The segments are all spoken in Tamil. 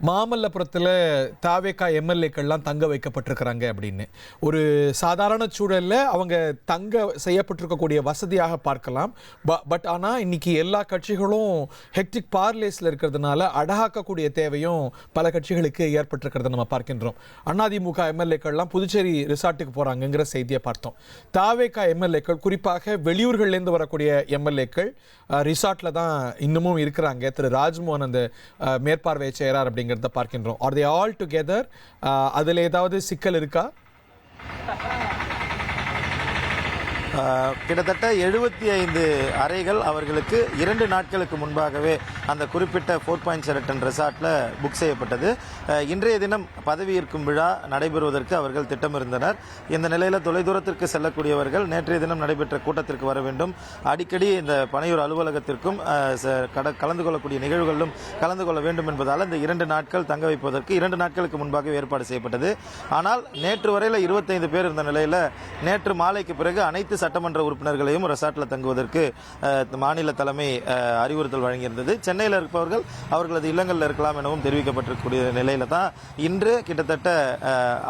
மாமல்லபுரத்தில் தாவேகா எம்எல்ஏக்கள்லாம் தங்க வைக்கப்பட்டிருக்கிறாங்க அப்படின்னு ஒரு சாதாரண சூழலில் அவங்க தங்க செய்யப்பட்டிருக்கக்கூடிய வசதியாக பார்க்கலாம். பட் ஆனால் இன்னைக்கு எல்லா கட்சிகளும் ஹெக்டிக் பார்லேஸில் இருக்கிறதுனால அடகாக்கக்கூடிய தேவையும் பல கட்சிகளுக்கு ஏற்பட்டிருக்கிறத நம்ம பார்க்கின்றோம். அதிமுக எம்எல்ஏக்கள்லாம் புதுச்சேரி ரிசார்ட்டுக்கு போகிறாங்கங்கிற செய்தியை பார்த்தோம். தாவேகா எம்எல்ஏக்கள் குறிப்பாக வெளியூர்கள்லேருந்து வரக்கூடிய எம்எல்ஏக்கள் ரிசார்ட்டில் தான் இன்னமும் இருக்கிறாங்க. திரு ராஜ்மோகன் அந்த மேற்பார்வையை செய்கிறார் அப்படிங்கிறத பார்க்கின்றோம். Are they all together? அதில் ஏதாவது சிக்கல் இருக்கா? கிட்டத்தட்ட 75 அறைகள் அவர்களுக்கு 2 நாட்களுக்கு முன்பாகவே அந்த குறிப்பிட்ட 4.7 ரெசார்ட்டில் புக் செய்யப்பட்டது. இன்றைய தினம் பதவியேற்கும் விழா நடைபெறுவதற்கு அவர்கள் திட்டமிருந்தனர். இந்த நிலையில் தொலைதூரத்திற்கு செல்லக்கூடியவர்கள் நேற்றைய தினம் நடைபெற்ற கூட்டத்திற்கு வர வேண்டும். அடிக்கடி இந்த பனையூர் அலுவலகத்திற்கும் கலந்து கொள்ளக்கூடிய நிகழ்வுகளிலும் கலந்து கொள்ள வேண்டும் என்பதால் இந்த 2 நாட்கள் தங்க வைப்பதற்கு 2 நாட்களுக்கு முன்பாக ஏற்பாடு செய்யப்பட்டது. ஆனால் நேற்று வரையில் 25 பேர் இருந்த நிலையில் நேற்று மாலைக்கு பிறகு அனைத்து சட்டமன்ற உறுப்பினர்களையும் ரெசார்ட்டில் தங்குவதற்கு மாநில தலைமை அறிவுறுத்தல் வழங்கியிருந்தது. சென்னையில் இருப்பவர்கள் அவர்களது இல்லங்களில் இருக்கலாம் எனவும் தெரிவிக்கப்பட்டிருக்கக்கூடிய நிலையில தான் இன்று கிட்டத்தட்ட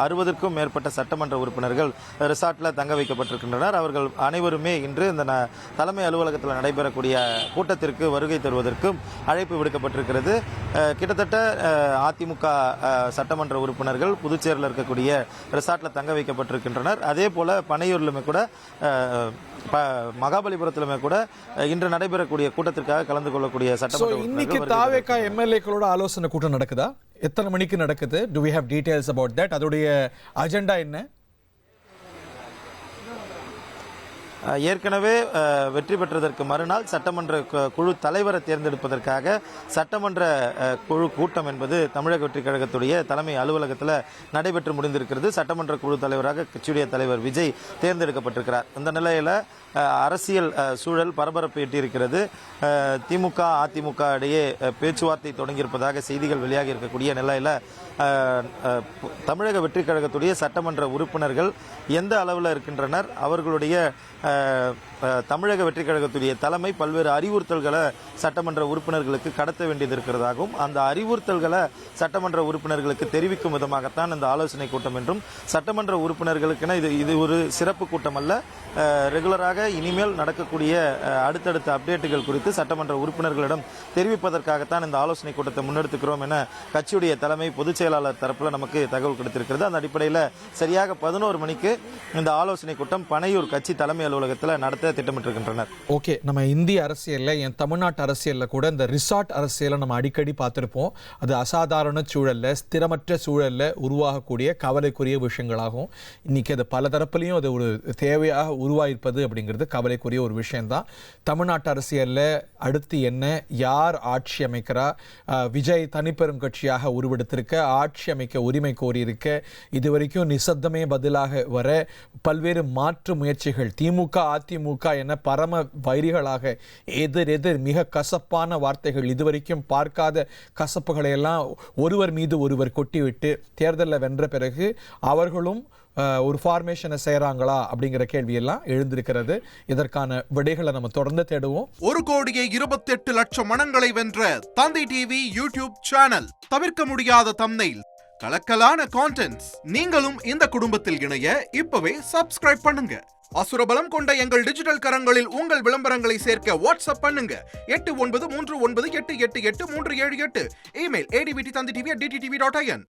60க்கும் மேற்பட்ட சட்டமன்ற உறுப்பினர்கள் ரெசார்ட்டில் தங்க வைக்கப்பட்டிருக்கின்றனர். அவர்கள் அனைவருமே இன்று இந்த தலைமை அலுவலகத்தில் நடைபெறக்கூடிய கூட்டத்திற்கு வருகை தருவதற்கும் அழைப்பு விடுக்கப்பட்டிருக்கிறது. கிட்டத்தட்ட அதிமுக சட்டமன்ற உறுப்பினர்கள் புதுச்சேரியில் இருக்கக்கூடிய ரெசார்ட்டில் தங்க வைக்கப்பட்டிருக்கின்றனர். அதே போல பனையூரிலுமே கூட மகாபலிபுரத்திலுமே கூட இன்று நடைபெறக்கூடிய கூட்டத்திற்காக கலந்து கொள்ளக்கூடிய சட்டமன்ற இன்னைக்கு தாவேகா எம்எல்ஏக்களோட ஆலோசனை கூட்டம் நடக்குதா? எத்தனை மணிக்கு நடக்குது? Do we have details about that? அதோடைய அஜெண்டா என்ன? ஏற்கனவே வெற்றி பெற்றதற்கு மறுநாள் சட்டமன்ற குழு தலைவரை தேர்ந்தெடுப்பதற்காக சட்டமன்ற குழு கூட்டம் என்பது தமிழக வெற்றி கழகத்துடைய தலைமை அலுவலகத்தில் நடைபெற்று முடிந்திருக்கிறது. சட்டமன்ற குழு தலைவராக கட்சியுடைய தலைவர் விஜய் தேர்ந்தெடுக்கப்பட்டிருக்கிறார். இந்த நிலையில் அரசியல் சூழல் பரபரப்பு எட்டியிருக்கிறது. திமுக அதிமுக இடையே பேச்சுவார்த்தை தொடங்கியிருப்பதாக செய்திகள் வெளியாகி இருக்கக்கூடிய நிலையில் தமிழக வெற்றி கழகத்துடைய சட்டமன்ற உறுப்பினர்கள் எந்த அளவில் இருக்கின்றனர், அவர்களுடைய தமிழக வெற்றி கழகத்துடைய தலைமை பல்வேறு அறிவுறுத்தல்களை சட்டமன்ற உறுப்பினர்களுக்கு கடத்த வேண்டியது இருக்கிறதாகவும் அந்த அறிவுறுத்தல்களை சட்டமன்ற உறுப்பினர்களுக்கு தெரிவிக்கும் விதமாகத்தான் இந்த ஆலோசனை கூட்டம் என்றும் சட்டமன்ற உறுப்பினர்களுக்கென இது ஒரு சிறப்பு கூட்டம் அல்ல, ரெகுலராக இனிமேல் நடக்கக்கூடிய அடுத்தடுத்த அப்டேட்டுகள் குறித்து சட்டமன்ற உறுப்பினர்களிடம் தெரிவிப்பதற்காகத்தான் இந்த ஆலோசனை கூட்டத்தை முன்னெடுத்துக்கிறோம் என கட்சியுடைய தலைமை பொதுச் செயலாளர் தரப்பில் நமக்கு தகவல் கொடுத்திருக்கிறது. அந்த அடிப்படையில் சரியாக 11 மணிக்கு இந்த ஆலோசனை கூட்டம் பனையூர் கட்சி தலைமை அலுவலகத்தில் நடத்த திட்டமிட்டிருக்கின்றனர். ஓகே, நம்ம இந்திய அரசியலில் என் தமிழ்நாட்டு அரசியலில் கூட இந்த ரிசார்ட் அரசியலை நம்ம அடிக்கடி பார்த்துருப்போம். அது அசாதாரண சூழலில் ஸ்திரமற்ற சூழலில் உருவாகக்கூடிய கவலைக்குரிய விஷயங்களாகும். இன்னைக்கு அது பல தரப்புலையும் அது ஒரு தேவையாக உருவாயிருப்பது அப்படிங்கிறது கவலைக்குரிய ஒரு விஷயம்தான். தமிழ்நாட்டு அரசியலில் அடுத்து என்ன, யார் ஆட்சி அமைக்கிறா, விஜய் தனிப்பெரும் கட்சியாக உருவெடுத்திருக்க, ஆட்சி அமைக்க உரிமை கோரியிருக்க, இதுவரைக்கும் நிசப்தமே பதிலாக வர பல்வேறு மாற்று முயற்சிகள் திமுக அதிமுக என பரம வைரிகளாக எதிர் மிக கசப்பான வார்த்தைகள், இதுவரைக்கும் பார்க்காத கசப்புகளை எல்லாம் ஒருவர் மீது ஒருவர் கொட்டிவிட்டு தேர்தலில் வென்ற பிறகு அவர்களும் ஒரு ஃபார்மேஷனை செய்யறாங்களா அப்படிங்கிற கேள்வியெல்லாம் எழுந்திருக்கிறது. இதற்கான விடைகளை நம்ம தொடர்ந்து தேடுவோம். 1,28,00,000 மனங்களை வென்ற தந்தி டிவி யூடியூப் சேனல். தவிர்க்க முடியாத தம்ப்நெயில், கலக்கலான கான்டென்ட்ஸ். நீங்களும் இந்த குடும்பத்தில் இணைய இப்பவே சப்ஸ்கிரைப் பண்ணுங்க. அசுரபலம் கொண்ட எங்கள் டிஜிட்டல் கரங்களில் உங்கள் விளம்பரங்களை சேர்க்க வாட்ஸ்அப் பண்ணுங்க. 8939888838. Email advttv@dttv.in.